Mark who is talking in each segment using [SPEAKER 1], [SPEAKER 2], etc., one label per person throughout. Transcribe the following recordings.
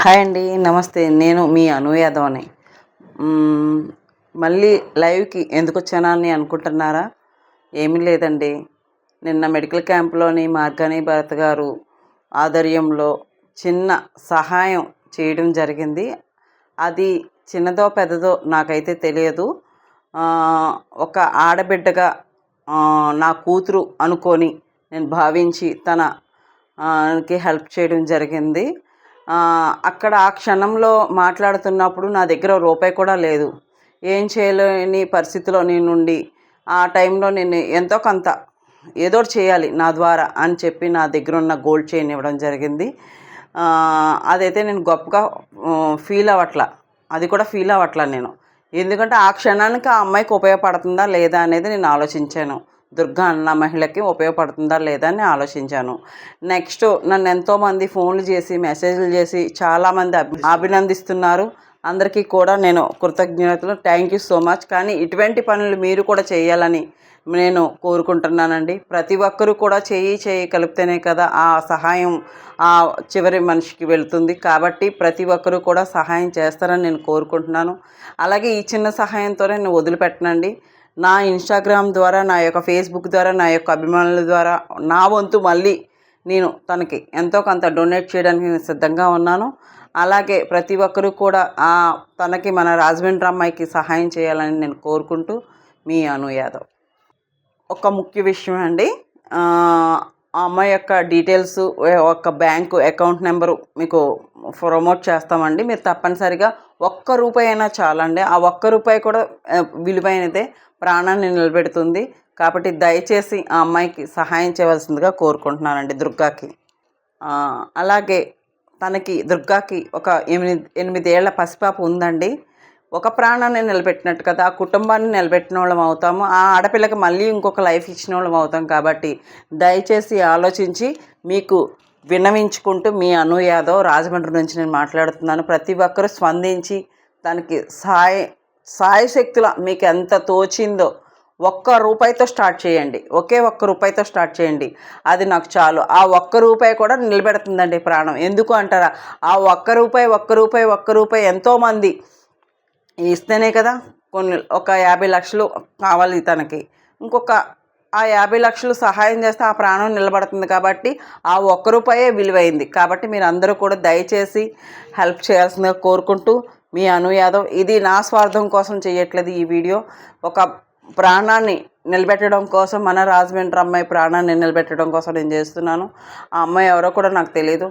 [SPEAKER 1] Hi అండి, నమస్తే. నేను మీ అను యాదవ్ని. మళ్ళీ లైవ్కి ఎందుకు వచ్చానా అని అనుకుంటున్నారా? ఏమీ లేదండి. నిన్న మెడికల్ క్యాంప్లోని మార్గాని భరత్ గారు ఆధ్వర్యంలో చిన్న సహాయం చేయడం జరిగింది. అది చిన్నదో పెద్దదో నాకైతే తెలియదు. ఒక ఆడబిడ్డగా నా కూతురు అనుకొని నేను భావించి తనకి హెల్ప్ చేయడం జరిగింది. అక్కడ ఆ క్షణంలో మాట్లాడుతున్నప్పుడు నా దగ్గర రూపాయి కూడా లేదు. ఏం చేయలేని పరిస్థితిలో నేనుండి ఆ టైంలో నేను ఎంతో కొంత ఏదోటి చేయాలి నా ద్వారా అని చెప్పి నా దగ్గర ఉన్న గోల్డ్ చైన్ ఇవ్వడం జరిగింది. అదైతే నేను గొప్పగా ఫీల్ అవ్వట్లా. అది కూడా ఫీల్ అవ్వట్లా నేను. ఎందుకంటే ఆ క్షణానికి ఆ అమ్మాయికి ఉపయోగపడుతుందా లేదా అనేది నేను ఆలోచించాను. దుర్గా అన్న మహిళకి ఉపయోగపడుతుందా లేదా అని ఆలోచించాను. నెక్స్ట్ నన్ను ఎంతోమంది ఫోన్లు చేసి మెసేజ్లు చేసి చాలామంది అభినందిస్తున్నారు. అందరికీ కూడా నేను కృతజ్ఞతలు. Thank you so much. కానీ ఇటువంటి పనులు మీరు కూడా చేయాలని నేను కోరుకుంటున్నానండి. ప్రతి ఒక్కరూ కూడా చేయి కలిపితేనే కదా ఆ సహాయం ఆ చివరి మనిషికి వెళ్తుంది. కాబట్టి ప్రతి ఒక్కరూ కూడా సహాయం చేస్తారని నేను కోరుకుంటున్నాను. అలాగే ఈ చిన్న సహాయంతోనే నేను వదిలిపెట్టనండి. నా ఇన్స్టాగ్రామ్ ద్వారా, నా యొక్క ఫేస్బుక్ ద్వారా, నా యొక్క అభిమానుల ద్వారా నా వంతు మళ్ళీ నేను తనకి ఎంతో కొంత డొనేట్ చేయడానికి నేను సిద్ధంగా ఉన్నాను. అలాగే ప్రతి ఒక్కరూ కూడా తనకి మన రాజమండ్రి అమ్మాయికి సహాయం చేయాలని నేను కోరుకుంటూ మీ అను యాదవ్. ఒక ముఖ్య విషయం అండి, ఆ అమ్మాయి యొక్క డీటెయిల్స్, ఒక బ్యాంకు అకౌంట్ నెంబరు మీకు ప్రమోట్ చేస్తామండి. మీరు తప్పనిసరిగా ₹1 అయినా చాలండి. ఆ ₹1 కూడా విలువైనదే, ప్రాణాన్ని నిలబెడుతుంది. కాబట్టి దయచేసి ఆ అమ్మాయికి సహాయం చేయవలసిందిగా కోరుకుంటున్నానండి, దుర్గాకి. అలాగే దుర్గాకి ఒక 8 ఏళ్ల పసిపాప ఉందండి. ఒక ప్రాణాన్ని నిలబెట్టినట్టు కదా ఆ కుటుంబాన్ని నిలబెట్టిన వాళ్ళం అవుతాము. ఆ ఆడపిల్లకి మళ్ళీ ఇంకొక లైఫ్ ఇచ్చిన వాళ్ళం అవుతాం. కాబట్టి దయచేసి ఆలోచించి మీకు విన్నవించుకుంటూ మీ అను యాదవ్, రాజమండ్రి నుంచి నేను మాట్లాడుతున్నాను. ప్రతి ఒక్కరూ స్పందించి తనకి సాయశక్తుల మీకు ఎంత తోచిందో ₹1 స్టార్ట్ చేయండి. ఒకే ₹1 స్టార్ట్ చేయండి. అది నాకు చాలు. ఆ ₹1 కూడా నిలబెడుతుందండి ప్రాణం. ఎందుకు అంటారా? ఆ ₹1 ఎంతోమంది ఇస్తేనే కదా ఒక 50 లక్షలు కావాలి తనకి. ఇంకొక ఆ 50 లక్షలు సహాయం చేస్తే ఆ ప్రాణం నిలబడుతుంది. కాబట్టి ఆ ₹1 విలువైంది. కాబట్టి మీరు అందరూ కూడా దయచేసి హెల్ప్ చేయాల్సిందిగా కోరుకుంటూ మీ అను యాదవ్. ఇది నా స్వార్థం కోసం చేయట్లేదు ఈ వీడియో. ఒక ప్రాణాన్ని నిలబెట్టడం కోసం, మన రాజమండ్రి అమ్మాయి ప్రాణాన్ని నిలబెట్టడం కోసం నేను చేస్తున్నాను. ఆ అమ్మాయి ఎవరో కూడా నాకు తెలియదు.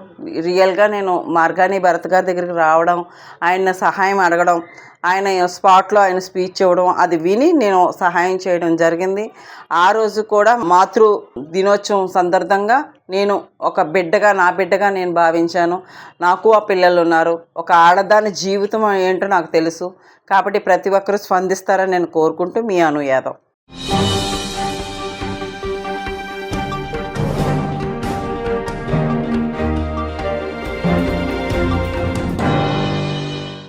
[SPEAKER 1] రియల్గా నేను మార్గాని భరత్ గారి దగ్గరికి రావడం, ఆయన సహాయం అడగడం, ఆయన స్పాట్లో ఆయన స్పీచ్ ఇవ్వడం, అది విని నేను సహాయం చేయడం జరిగింది. ఆ రోజు కూడా మాతృ దినోత్సవం సందర్భంగా నేను ఒక బిడ్డగా, నా బిడ్డగా నేను భావించాను. నాకు ఆ పిల్లలు ఉన్నారు. ఒక ఆడదాని జీవితం ఏంటో నాకు తెలుసు. కాబట్టి ప్రతి ఒక్కరూ స్పందిస్తారని నేను కోరుకుంటూ మీ అను యాదవ్.